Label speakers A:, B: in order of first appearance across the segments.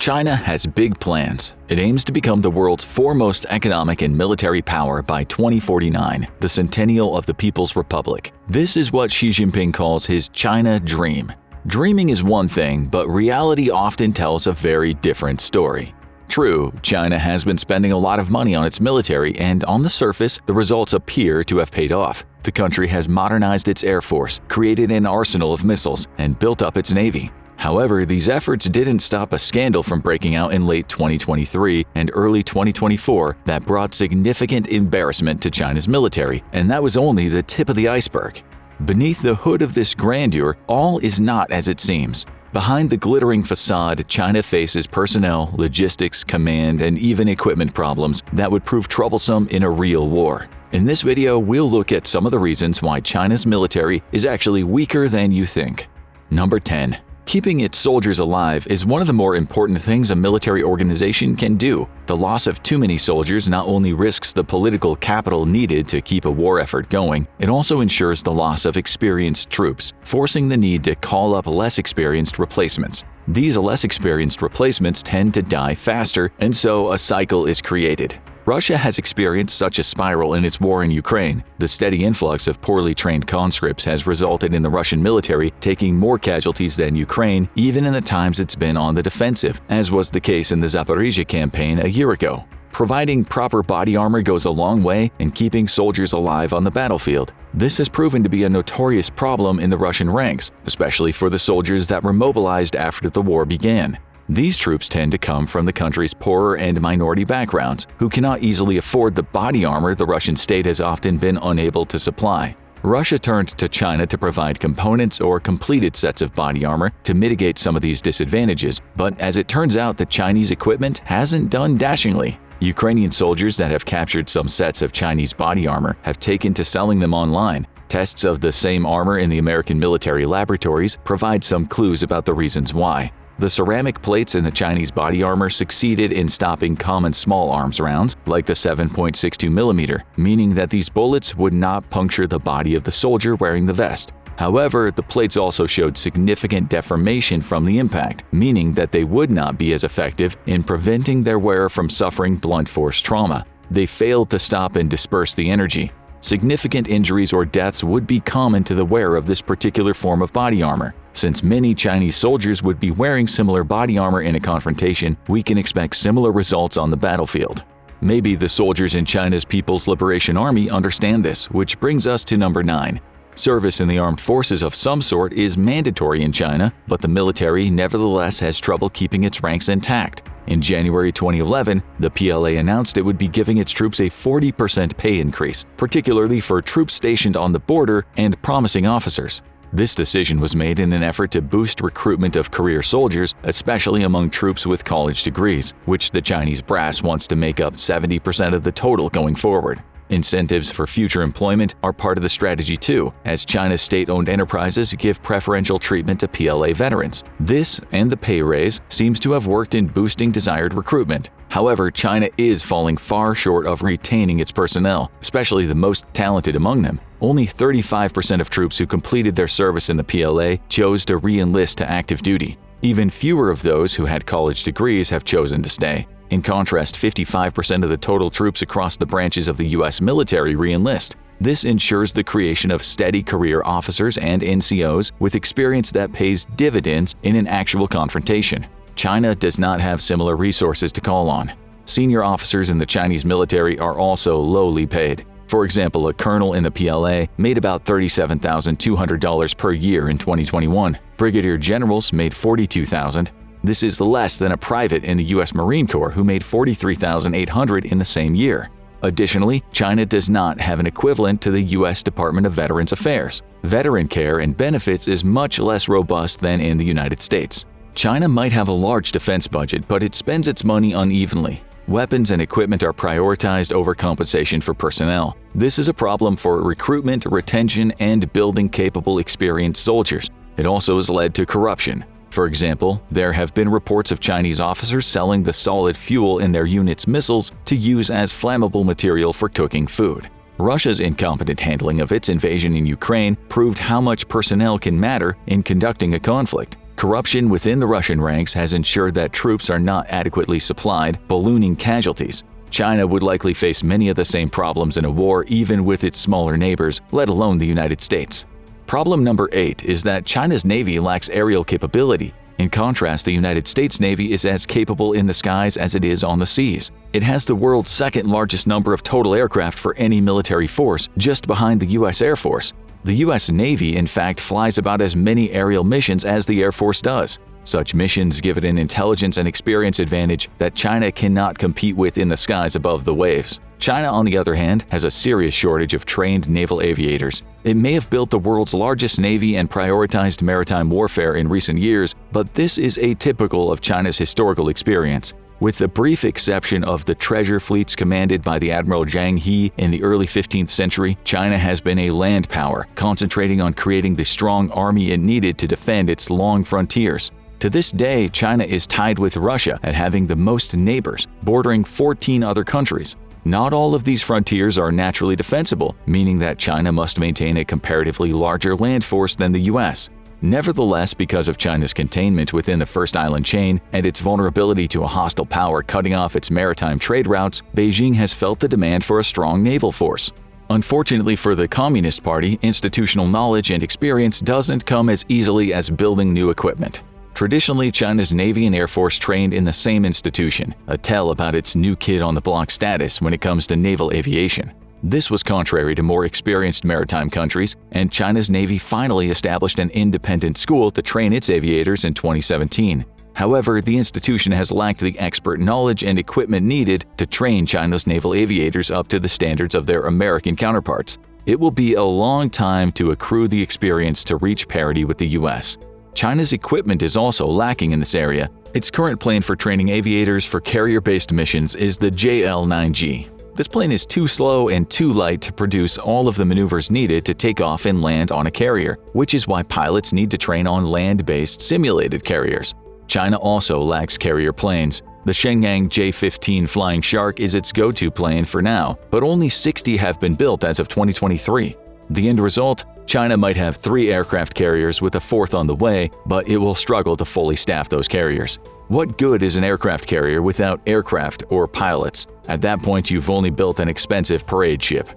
A: China has big plans. It aims to become the world's foremost economic and military power by 2049, the centennial of the People's Republic. This is what Xi Jinping calls his China dream. Dreaming is one thing, but reality often tells a very different story. True, China has been spending a lot of money on its military, and on the surface, the results appear to have paid off. The country has modernized its air force, created an arsenal of missiles, and built up its navy. However, these efforts didn't stop a scandal from breaking out in late 2023 and early 2024 that brought significant embarrassment to China's military, and that was only the tip of the iceberg. Beneath the hood of this grandeur, all is not as it seems. Behind the glittering facade, China faces personnel, logistics, command, and even equipment problems that would prove troublesome in a real war. In this video, we'll look at some of the reasons why China's military is actually weaker than you think. Number 10. Keeping its soldiers alive is one of the more important things a military organization can do. The loss of too many soldiers not only risks the political capital needed to keep a war effort going, it also ensures the loss of experienced troops, forcing the need to call up less experienced replacements. These less experienced replacements tend to die faster, and so a cycle is created. Russia has experienced such a spiral in its war in Ukraine. The steady influx of poorly trained conscripts has resulted in the Russian military taking more casualties than Ukraine, even in the times it's been on the defensive, as was the case in the Zaporizhzhia campaign a year ago. Providing proper body armor goes a long way in keeping soldiers alive on the battlefield. This has proven to be a notorious problem in the Russian ranks, especially for the soldiers that were mobilized after the war began. These troops tend to come from the country's poorer and minority backgrounds, who cannot easily afford the body armor the Russian state has often been unable to supply. Russia turned to China to provide components or completed sets of body armor to mitigate some of these disadvantages, but as it turns out, the Chinese equipment hasn't done dashingly. Ukrainian soldiers that have captured some sets of Chinese body armor have taken to selling them online. Tests of the same armor in the American military laboratories provide some clues about the reasons why. The ceramic plates in the Chinese body armor succeeded in stopping common small arms rounds, like the 7.62mm, meaning that these bullets would not puncture the body of the soldier wearing the vest. However, the plates also showed significant deformation from the impact, meaning that they would not be as effective in preventing their wearer from suffering blunt force trauma. They failed to stop and disperse the energy. Significant injuries or deaths would be common to the wearer of this particular form of body armor. Since many Chinese soldiers would be wearing similar body armor in a confrontation, we can expect similar results on the battlefield. Maybe the soldiers in China's People's Liberation Army understand this, which brings us to number 9. Service in the armed forces of some sort is mandatory in China, but the military nevertheless has trouble keeping its ranks intact. In January 2011, the PLA announced it would be giving its troops a 40% pay increase, particularly for troops stationed on the border and promising officers. This decision was made in an effort to boost recruitment of career soldiers, especially among troops with college degrees, which the Chinese brass wants to make up 70% of the total going forward. Incentives for future employment are part of the strategy too, as China's state-owned enterprises give preferential treatment to PLA veterans. This and the pay raise seems to have worked in boosting desired recruitment. However, China is falling far short of retaining its personnel, especially the most talented among them. Only 35% of troops who completed their service in the PLA chose to re-enlist to active duty. Even fewer of those who had college degrees have chosen to stay. In contrast, 55% of the total troops across the branches of the U.S. military re-enlist. This ensures the creation of steady career officers and NCOs with experience that pays dividends in an actual confrontation. China does not have similar resources to call on. Senior officers in the Chinese military are also lowly paid. For example, a colonel in the PLA made about $37,200 per year in 2021. Brigadier generals made $42,000. This is less than a private in the U.S. Marine Corps who made $43,800 in the same year. Additionally, China does not have an equivalent to the U.S. Department of Veterans Affairs. Veteran care and benefits is much less robust than in the United States. China might have a large defense budget, but it spends its money unevenly. Weapons and equipment are prioritized over compensation for personnel. This is a problem for recruitment, retention, and building capable, experienced soldiers. It also has led to corruption. For example, there have been reports of Chinese officers selling the solid fuel in their units' missiles to use as flammable material for cooking food. Russia's incompetent handling of its invasion in Ukraine proved how much personnel can matter in conducting a conflict. Corruption within the Russian ranks has ensured that troops are not adequately supplied, ballooning casualties. China would likely face many of the same problems in a war even with its smaller neighbors, let alone the United States. Problem number 8 is that China's Navy lacks aerial capability. In contrast, the United States Navy is as capable in the skies as it is on the seas. It has the world's second largest number of total aircraft for any military force, just behind the U.S. Air Force. The U.S. Navy, in fact, flies about as many aerial missions as the Air Force does. Such missions give it an intelligence and experience advantage that China cannot compete with in the skies above the waves. China, on the other hand, has a serious shortage of trained naval aviators. It may have built the world's largest navy and prioritized maritime warfare in recent years, but this is atypical of China's historical experience. With the brief exception of the treasure fleets commanded by the Admiral Zhang He in the early 15th century, China has been a land power, concentrating on creating the strong army it needed to defend its long frontiers. To this day, China is tied with Russia at having the most neighbors, bordering 14 other countries. Not all of these frontiers are naturally defensible, meaning that China must maintain a comparatively larger land force than the US. Nevertheless, because of China's containment within the First Island chain and its vulnerability to a hostile power cutting off its maritime trade routes, Beijing has felt the demand for a strong naval force. Unfortunately for the Communist Party, institutional knowledge and experience doesn't come as easily as building new equipment. Traditionally, China's Navy and Air Force trained in the same institution, a tell about its new kid-on-the-block status when it comes to naval aviation. This was contrary to more experienced maritime countries, and China's Navy finally established an independent school to train its aviators in 2017. However, the institution has lacked the expert knowledge and equipment needed to train China's naval aviators up to the standards of their American counterparts. It will be a long time to accrue the experience to reach parity with the US. China's equipment is also lacking in this area. Its current plane for training aviators for carrier-based missions is the JL-9G. This plane is too slow and too light to produce all of the maneuvers needed to take off and land on a carrier, which is why pilots need to train on land-based simulated carriers. China also lacks carrier planes. The Shenyang J-15 Flying Shark is its go-to plane for now, but only 60 have been built as of 2023. The end result? China might have 3 aircraft carriers with a 4th on the way, but it will struggle to fully staff those carriers. What good is an aircraft carrier without aircraft or pilots? At that point, you've only built an expensive parade ship.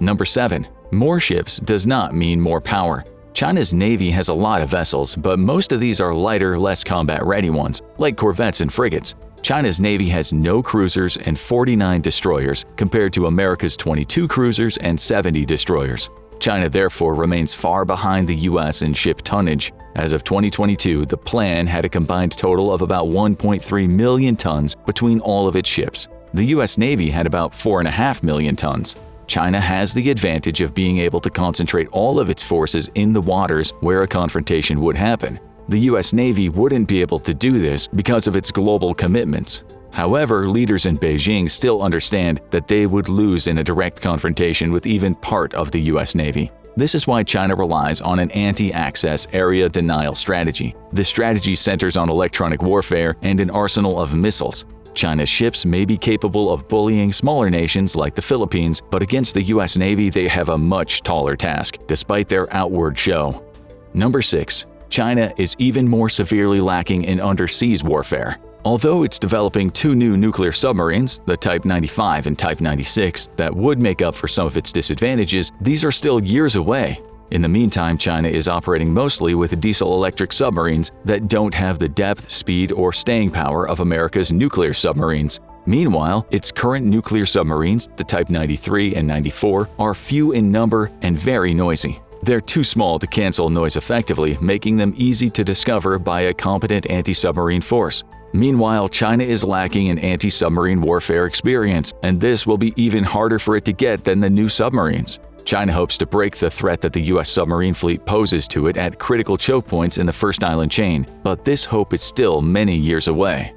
A: Number 7. More ships does not mean more power. China's Navy has a lot of vessels, but most of these are lighter, less combat-ready ones, like corvettes and frigates. China's Navy has no cruisers and 49 destroyers, compared to America's 22 cruisers and 70 destroyers. China therefore remains far behind the US in ship tonnage. As of 2022, the plan had a combined total of about 1.3 million tons between all of its ships. The US Navy had about 4.5 million tons. China has the advantage of being able to concentrate all of its forces in the waters where a confrontation would happen. The US Navy wouldn't be able to do this because of its global commitments. However, leaders in Beijing still understand that they would lose in a direct confrontation with even part of the US Navy. This is why China relies on an anti-access area denial strategy. This strategy centers on electronic warfare and an arsenal of missiles. China's ships may be capable of bullying smaller nations like the Philippines, but against the US Navy they have a much taller task, despite their outward show. Number 6. China is even more severely lacking in underseas warfare. Although it's developing 2 new nuclear submarines, the Type 95 and Type 96, that would make up for some of its disadvantages, these are still years away. In the meantime, China is operating mostly with diesel-electric submarines that don't have the depth, speed, or staying power of America's nuclear submarines. Meanwhile, its current nuclear submarines, the Type 93 and 94, are few in number and very noisy. They're too small to cancel noise effectively, making them easy to discover by a competent anti-submarine force. Meanwhile, China is lacking in anti-submarine warfare experience, and this will be even harder for it to get than the new submarines. China hopes to break the threat that the US submarine fleet poses to it at critical choke points in the First Island chain, but this hope is still many years away.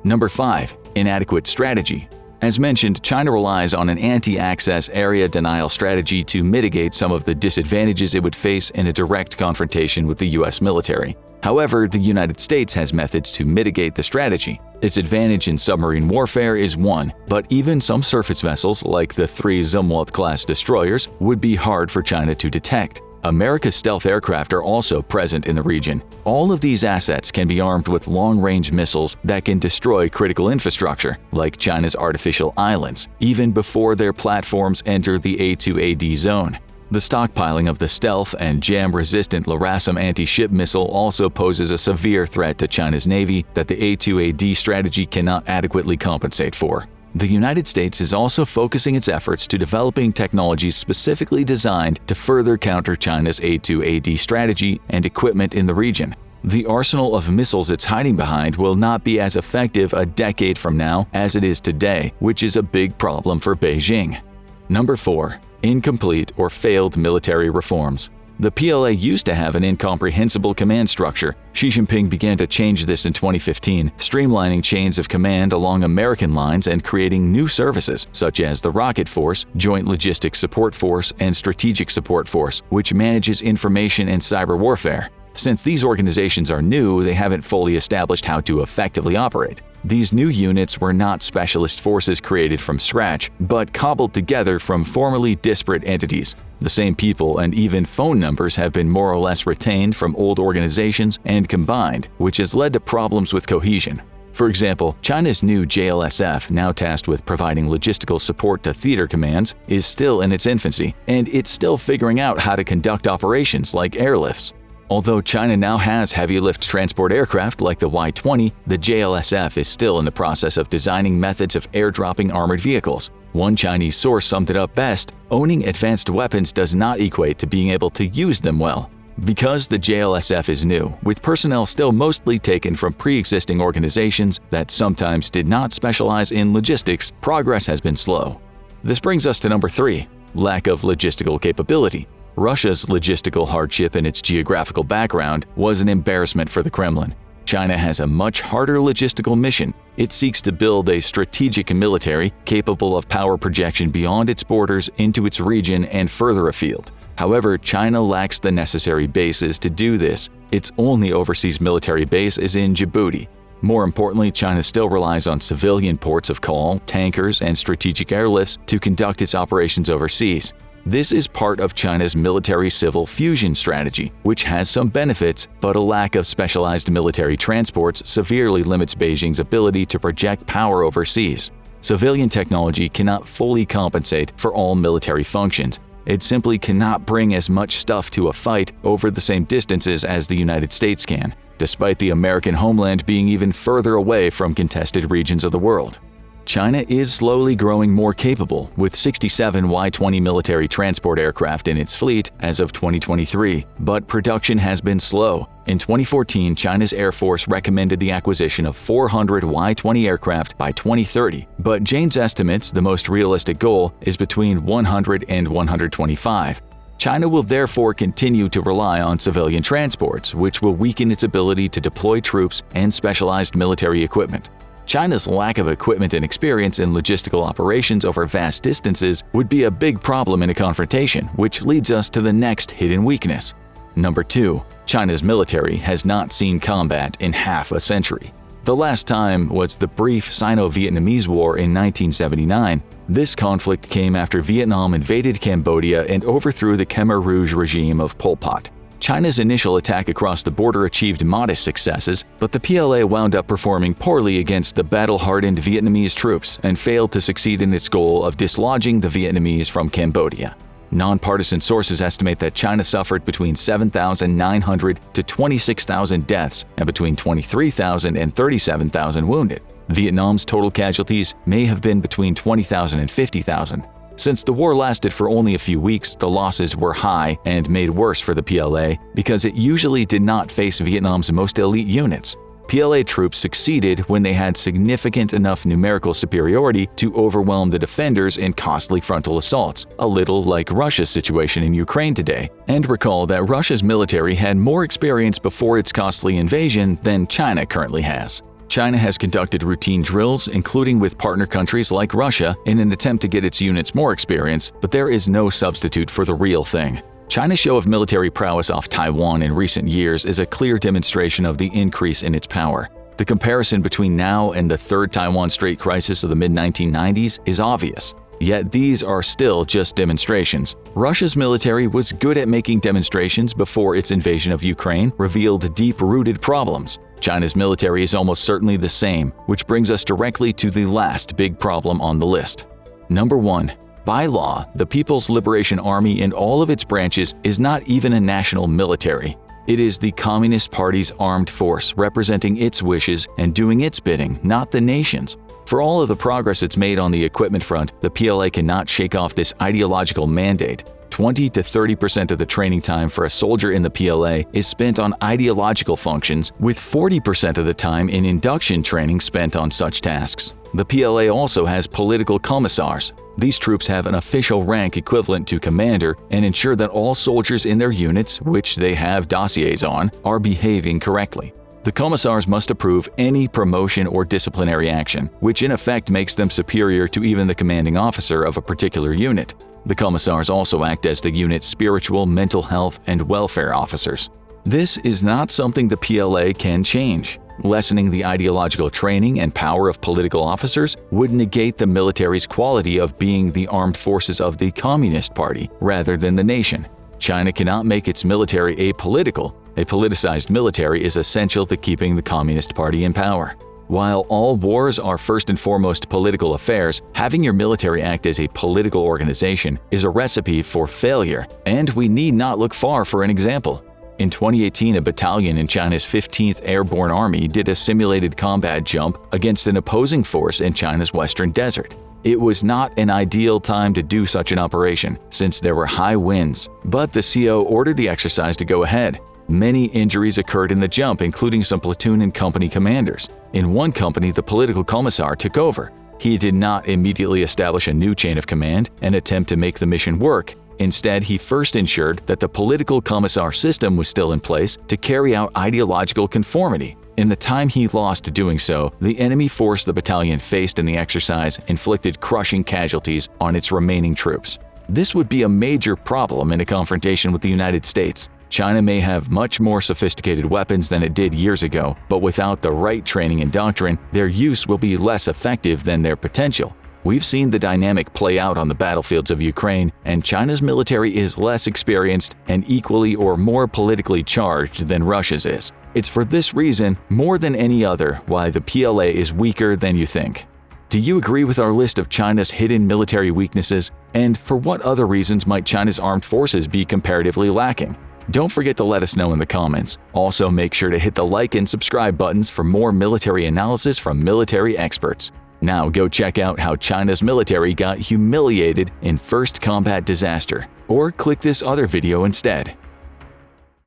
A: Number 5. Inadequate strategy. As mentioned, China relies on an anti-access area denial strategy to mitigate some of the disadvantages it would face in a direct confrontation with the US military. However, the United States has methods to mitigate the strategy. Its advantage in submarine warfare is one, but even some surface vessels, like the 3 Zumwalt-class destroyers, would be hard for China to detect. America's stealth aircraft are also present in the region. All of these assets can be armed with long-range missiles that can destroy critical infrastructure, like China's artificial islands, even before their platforms enter the A2AD zone. The stockpiling of the stealth and jam-resistant LRASM anti-ship missile also poses a severe threat to China's Navy that the A2AD strategy cannot adequately compensate for. The United States is also focusing its efforts to developing technologies specifically designed to further counter China's A2AD strategy and equipment in the region. The arsenal of missiles it's hiding behind will not be as effective a decade from now as it is today, which is a big problem for Beijing. Number 4. Incomplete or failed military reforms. The PLA used to have an incomprehensible command structure. Xi Jinping began to change this in 2015, streamlining chains of command along American lines and creating new services, such as the Rocket Force, Joint Logistics Support Force, and Strategic Support Force, which manages information and cyber warfare. Since these organizations are new, they haven't fully established how to effectively operate. These new units were not specialist forces created from scratch, but cobbled together from formerly disparate entities. The same people and even phone numbers have been more or less retained from old organizations and combined, which has led to problems with cohesion. For example, China's new JLSF, now tasked with providing logistical support to theater commands, is still in its infancy, and it's still figuring out how to conduct operations like airlifts. Although China now has heavy-lift transport aircraft like the Y-20, the JLSF is still in the process of designing methods of airdropping armored vehicles. One Chinese source summed it up best: owning advanced weapons does not equate to being able to use them well. Because the JLSF is new, with personnel still mostly taken from pre-existing organizations that sometimes did not specialize in logistics, progress has been slow. This brings us to number 3. Lack of logistical capability. Russia's logistical hardship and its geographical background was an embarrassment for the Kremlin. China has a much harder logistical mission. It seeks to build a strategic military capable of power projection beyond its borders into its region and further afield. However, China lacks the necessary bases to do this. Its only overseas military base is in Djibouti. More importantly, China still relies on civilian ports of call, tankers, and strategic airlifts to conduct its operations overseas. This is part of China's military-civil fusion strategy, which has some benefits, but a lack of specialized military transports severely limits Beijing's ability to project power overseas. Civilian technology cannot fully compensate for all military functions. It simply cannot bring as much stuff to a fight over the same distances as the United States can, despite the American homeland being even further away from contested regions of the world. China is slowly growing more capable, with 67 Y-20 military transport aircraft in its fleet as of 2023, but production has been slow. In 2014, China's Air Force recommended the acquisition of 400 Y-20 aircraft by 2030, but Jane's estimates the most realistic goal is between 100 and 125. China will therefore continue to rely on civilian transports, which will weaken its ability to deploy troops and specialized military equipment. China's lack of equipment and experience in logistical operations over vast distances would be a big problem in a confrontation, which leads us to the next hidden weakness. Number 2. China's military has not seen combat in half a century. The last time was the brief Sino-Vietnamese War in 1979. This conflict came after Vietnam invaded Cambodia and overthrew the Khmer Rouge regime of Pol Pot. China's initial attack across the border achieved modest successes, but the PLA wound up performing poorly against the battle-hardened Vietnamese troops and failed to succeed in its goal of dislodging the Vietnamese from Cambodia. Nonpartisan sources estimate that China suffered between 7,900 to 26,000 deaths and between 23,000 and 37,000 wounded. Vietnam's total casualties may have been between 20,000 and 50,000. Since the war lasted for only a few weeks, the losses were high and made worse for the PLA because it usually did not face Vietnam's most elite units. PLA troops succeeded when they had significant enough numerical superiority to overwhelm the defenders in costly frontal assaults, a little like Russia's situation in Ukraine today. And recall that Russia's military had more experience before its costly invasion than China currently has. China has conducted routine drills, including with partner countries like Russia, in an attempt to get its units more experience, but there is no substitute for the real thing. China's show of military prowess off Taiwan in recent years is a clear demonstration of the increase in its power. The comparison between now and the Third Taiwan Strait crisis of the mid-1990s is obvious. Yet these are still just demonstrations. Russia's military was good at making demonstrations before its invasion of Ukraine revealed deep-rooted problems. China's military is almost certainly the same, which brings us directly to the last big problem on the list. Number 1. By law, the People's Liberation Army in all of its branches is not even a national military. It is the Communist Party's armed force representing its wishes and doing its bidding, not the nation's. For all of the progress it's made on the equipment front, the PLA cannot shake off this ideological mandate. 20 to 30% of the training time for a soldier in the PLA is spent on ideological functions, with 40% of the time in induction training spent on such tasks. The PLA also has political commissars. These troops have an official rank equivalent to commander and ensure that all soldiers in their units, which they have dossiers on, are behaving correctly. The commissars must approve any promotion or disciplinary action, which in effect makes them superior to even the commanding officer of a particular unit. The commissars also act as the unit's spiritual, mental health, and welfare officers. This is not something the PLA can change. Lessening the ideological training and power of political officers would negate the military's quality of being the armed forces of the Communist Party rather than the nation. China cannot make its military apolitical. A politicized military is essential to keeping the Communist Party in power. While all wars are first and foremost political affairs, having your military act as a political organization is a recipe for failure, and we need not look far for an example. In 2018, a battalion in China's 15th Airborne Army did a simulated combat jump against an opposing force in China's western desert. It was not an ideal time to do such an operation, since there were high winds, but the CO ordered the exercise to go ahead. Many injuries occurred in the jump, including some platoon and company commanders. In one company, the political commissar took over. He did not immediately establish a new chain of command and attempt to make the mission work. Instead, he first ensured that the political commissar system was still in place to carry out ideological conformity. In the time he lost doing so, the enemy force the battalion faced in the exercise inflicted crushing casualties on its remaining troops. This would be a major problem in a confrontation with the United States. China may have much more sophisticated weapons than it did years ago, but without the right training and doctrine, their use will be less effective than their potential. We've seen the dynamic play out on the battlefields of Ukraine, and China's military is less experienced and equally or more politically charged than Russia's is. It's for this reason, more than any other, why the PLA is weaker than you think. Do you agree with our list of China's hidden military weaknesses? And for what other reasons might China's armed forces be comparatively lacking? Don't forget to let us know in the comments. Also, make sure to hit the like and subscribe buttons for more military analysis from military experts. Now go check out how China's military got humiliated in First Combat Disaster, or click this other video instead.